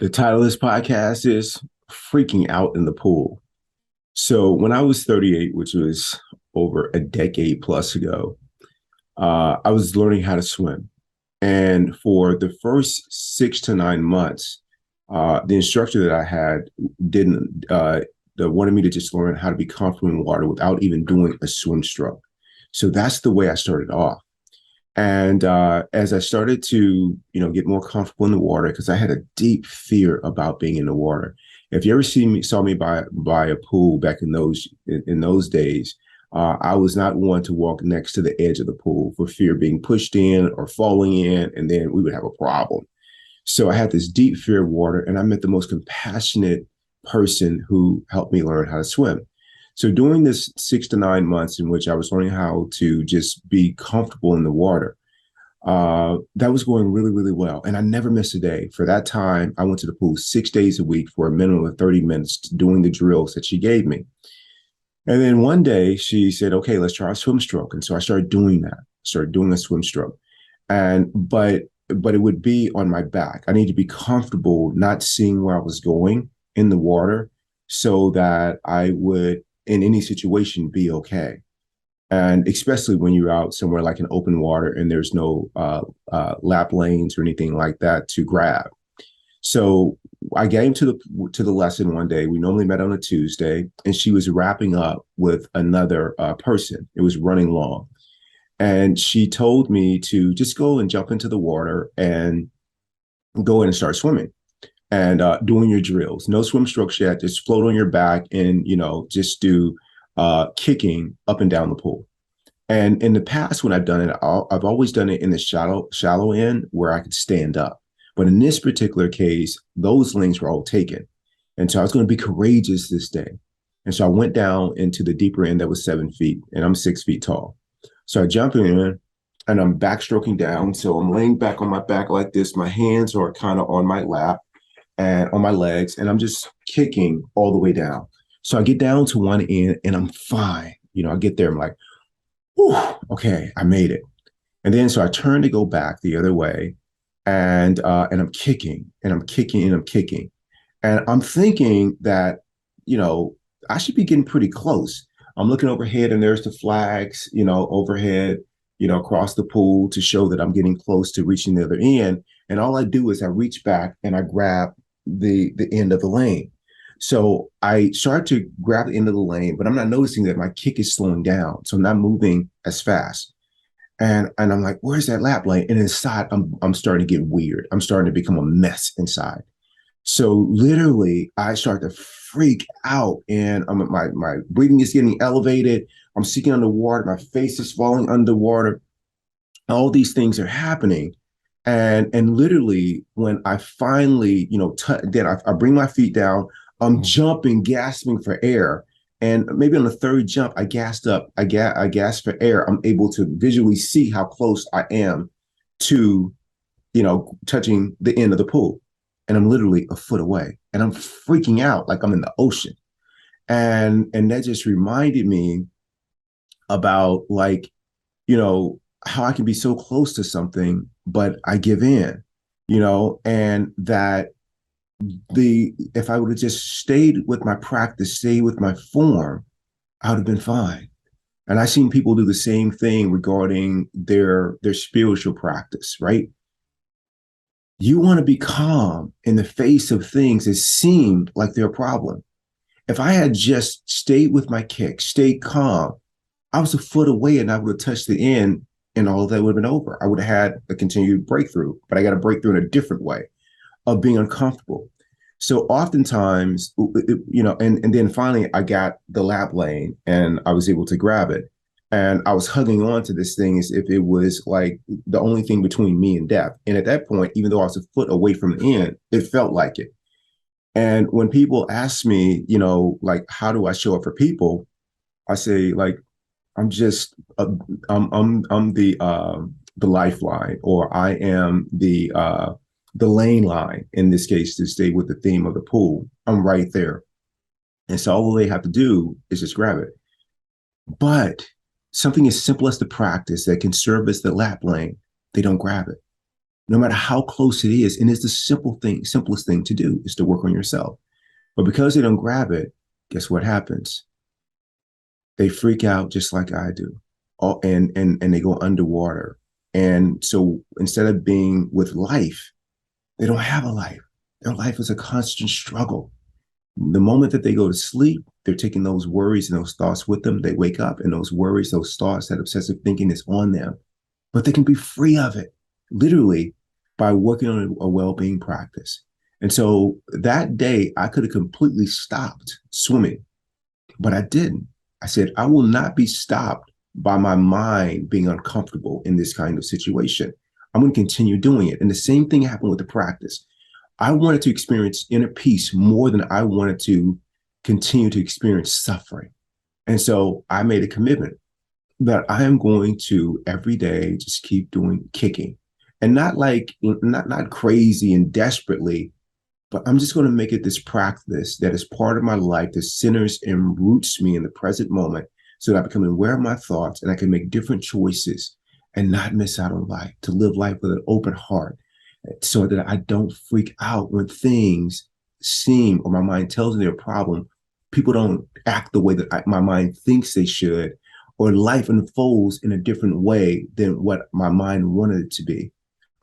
The title of this podcast is Freaking Out in the Pool. So, when I was 38, which was over a decade plus ago, I was learning how to swim. And for the first 6 to 9 months, the instructor that I had didn't, wanted me to just learn how to be comfortable in water without even doing a swim stroke. So, that's the way I started off. And as I started to, get more comfortable in the water, because I had a deep fear about being in the water. If you ever saw me by a pool back in those days, I was not one to walk next to the edge of the pool for fear of being pushed in or falling in, and then we would have a problem. So I had this deep fear of water, and I met the most compassionate person who helped me learn how to swim. So during this 6 to 9 months in which I was learning how to just be comfortable in the water, that was going really, really well. And I never missed a day. For that time, I went to the pool 6 days a week for a minimum of 30 minutes doing the drills that she gave me. And then one day she said, okay, let's try a swim stroke. And so I started doing that, started doing a swim stroke. But it would be on my back. I need to be comfortable not seeing where I was going in the water so that I would, in any situation, be okay. And especially when you're out somewhere like in open water and there's no lap lanes or anything like that to grab. So I came to the lesson one day. We normally met on a Tuesday, and she was wrapping up with another person. It was running long, and she told me to just go and jump into the water and go in and start swimming and doing your drills. No swim strokes yet. Just float on your back and just do kicking up and down the pool. And in the past, when I've done it, I've always done it in the shallow end where I could stand up. But in this particular case, those lanes were all taken. And so I was going to be courageous this day. And so I went down into the deeper end that was 7 feet, and I'm 6 feet tall. So I jump in and I'm backstroking down. So I'm laying back on my back like this. My hands are kind of on my lap and on my legs, and I'm just kicking all the way down. So I get down to one end and I'm fine. I get there, I'm like, whew, okay, I made it. And then so I turn to go back the other way, and I'm kicking and I'm kicking and I'm kicking. And I'm thinking that, I should be getting pretty close. I'm looking overhead and there's the flags, overhead, across the pool to show that I'm getting close to reaching the other end. And all I do is I reach back and I grab the end of the lane. So I start to grab the end of the lane, but I'm not noticing that my kick is slowing down. So I'm not moving as fast. And I'm like, where's that lap lane? And inside, I'm starting to get weird. I'm starting to become a mess inside. So literally, I start to freak out, and my breathing is getting elevated. I'm sinking underwater. My face is falling underwater. All these things are happening, and literally, when I finally, then I bring my feet down. I'm jumping, gasping for air. And maybe on the third jump, I gassed up. I gasped for air. I'm able to visually see how close I am to, touching the end of the pool. And I'm literally a foot away. And I'm freaking out like I'm in the ocean. And that just reminded me about, like, how I can be so close to something, but I give in, and that the if I would have just stayed with my practice, stayed with my form, I would have been fine. And I've seen people do the same thing regarding their spiritual practice, right? You want to be calm in the face of things that seem like they're a problem. If I had just stayed with my kick, stayed calm, I was a foot away and I would have touched the end, and all of that would have been over. I would have had a continued breakthrough, but I got a breakthrough in a different way of being uncomfortable. So oftentimes, and then finally I got the lap lane and I was able to grab it. And I was hugging on to this thing as if it was like the only thing between me and death. And at that point, even though I was a foot away from the end, it felt like it. And when people ask me, like, how do I show up for people? I say, like, I'm just, I'm the lifeline, or I am the lane line in this case, to stay with the theme of the pool. I'm right there. And so all they have to do is just grab it. But something as simple as the practice that can serve as the lap lane, they don't grab it. no matter how close it is. And it's the simplest thing to do is to work on yourself. But because they don't grab it, guess what happens? They freak out just like I do. And they go underwater. And so instead of being with life, they don't have a life. Their life is a constant struggle. The moment that they go to sleep, they're taking those worries and those thoughts with them. They wake up and those worries, those thoughts, that obsessive thinking is on them. But they can be free of it, literally, by working on a well-being practice. And so that day, I could have completely stopped swimming, but I didn't. I said, I will not be stopped by my mind being uncomfortable in this kind of situation. I'm going to continue doing it. And the same thing happened with the practice. I wanted to experience inner peace more than I wanted to continue to experience suffering. And so I made a commitment that I am going to every day just keep doing kicking, and not like not crazy and desperately, but I'm just going to make it this practice that is part of my life that centers and roots me in the present moment so that I become aware of my thoughts and I can make different choices and not miss out on life, to live life with an open heart so that I don't freak out when things seem or my mind tells me they're a problem. People don't act the way that my mind thinks they should, or life unfolds in a different way than what my mind wanted it to be.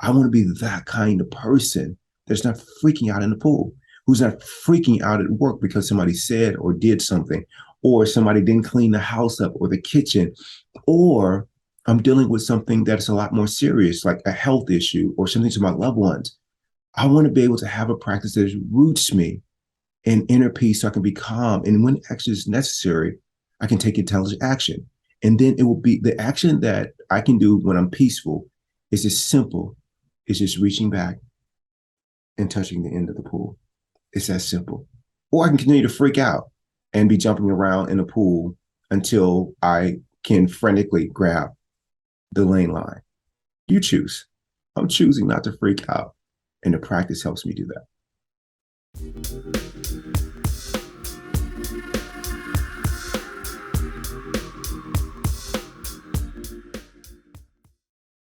I want to be that kind of person that's not freaking out in the pool, who's not freaking out at work because somebody said or did something, or somebody didn't clean the house up or the kitchen, or I'm dealing with something that's a lot more serious, like a health issue or something to my loved ones. I want to be able to have a practice that roots me in inner peace so I can be calm. And when action is necessary, I can take intelligent action. And then it will be the action that I can do when I'm peaceful is just simple. It's just reaching back and touching the end of the pool. It's that simple. Or I can continue to freak out and be jumping around in the pool until I can frantically grab the lane line. You choose. I'm choosing not to freak out. And the practice helps me do that.